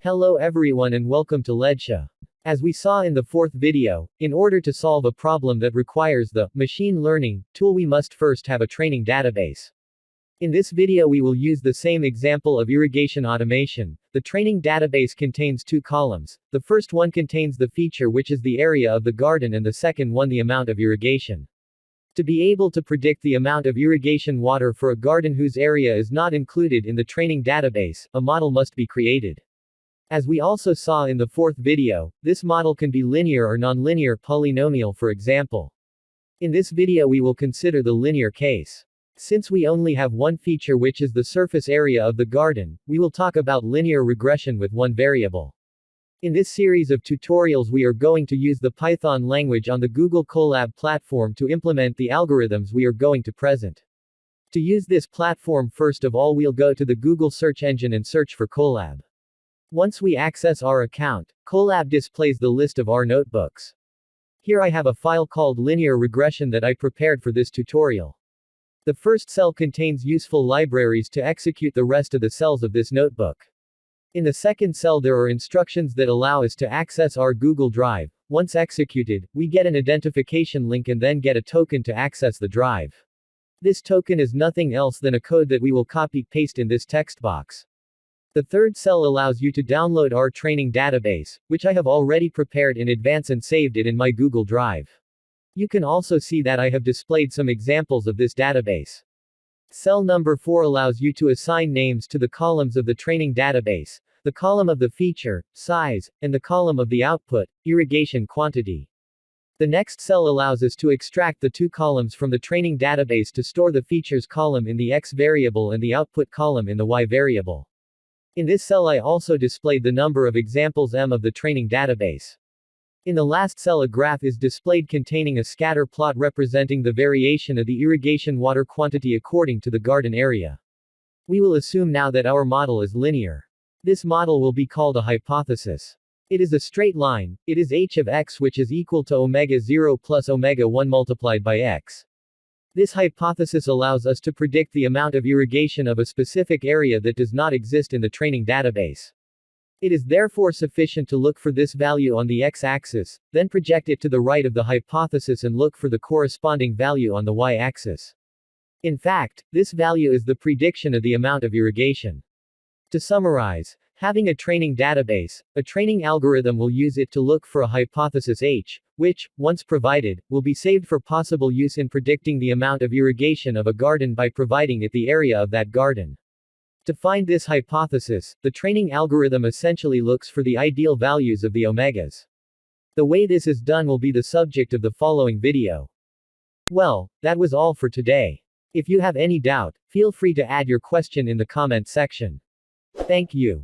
Hello everyone and welcome to Leadcia. As we saw in the fourth video, in order to solve a problem that requires the machine learning tool, we must first have a training database. In this video we will use the same example of irrigation automation. The training database contains two columns. The first one contains the feature, which is the area of the garden, and the second one the amount of irrigation. To be able to predict the amount of irrigation water for a garden whose area is not included in the training database, a model must be created. As we also saw in the fourth video, this model can be linear or nonlinear polynomial, for example. In this video we will consider the linear case. Since we only have one feature, which is the surface area of the garden, we will talk about linear regression with one variable. In this series of tutorials we are going to use the Python language on the Google Collab platform to implement the algorithms we are going to present. To use this platform, first of all we'll go to the Google search engine and search for Collab. Once we access our account, Collab displays the list of our notebooks. Here I have a file called linear regression that I prepared for this tutorial. The first cell contains useful libraries to execute the rest of the cells of this notebook. In the second cell there are instructions that allow us to access our Google Drive. Once executed, we get an identification link and then get a token to access the drive. This token is nothing else than a code that we will copy-paste in this text box. The third cell allows you to download our training database, which I have already prepared in advance and saved it in my Google Drive. You can also see that I have displayed some examples of this database. Cell number 4 allows you to assign names to the columns of the training database, the column of the feature, size, and the column of the output, irrigation quantity. The next cell allows us to extract the two columns from the training database to store the features column in the X variable and the output column in the Y variable. In this cell I also displayed the number of examples M of the training database. In the last cell a graph is displayed containing a scatter plot representing the variation of the irrigation water quantity according to the garden area. We will assume now that our model is linear. This model will be called a hypothesis. It is a straight line. It is h of x, which is equal to omega 0 plus omega 1 multiplied by x. This hypothesis allows us to predict the amount of irrigation of a specific area that does not exist in the training database. It is therefore sufficient to look for this value on the x-axis, then project it to the right of the hypothesis and look for the corresponding value on the y-axis. In fact, this value is the prediction of the amount of irrigation. To summarize, having a training database, a training algorithm will use it to look for a hypothesis H, which, once provided, will be saved for possible use in predicting the amount of irrigation of a garden by providing it the area of that garden. To find this hypothesis, the training algorithm essentially looks for the ideal values of the omegas. The way this is done will be the subject of the following video. Well, that was all for today. If you have any doubt, feel free to add your question in the comment section. Thank you.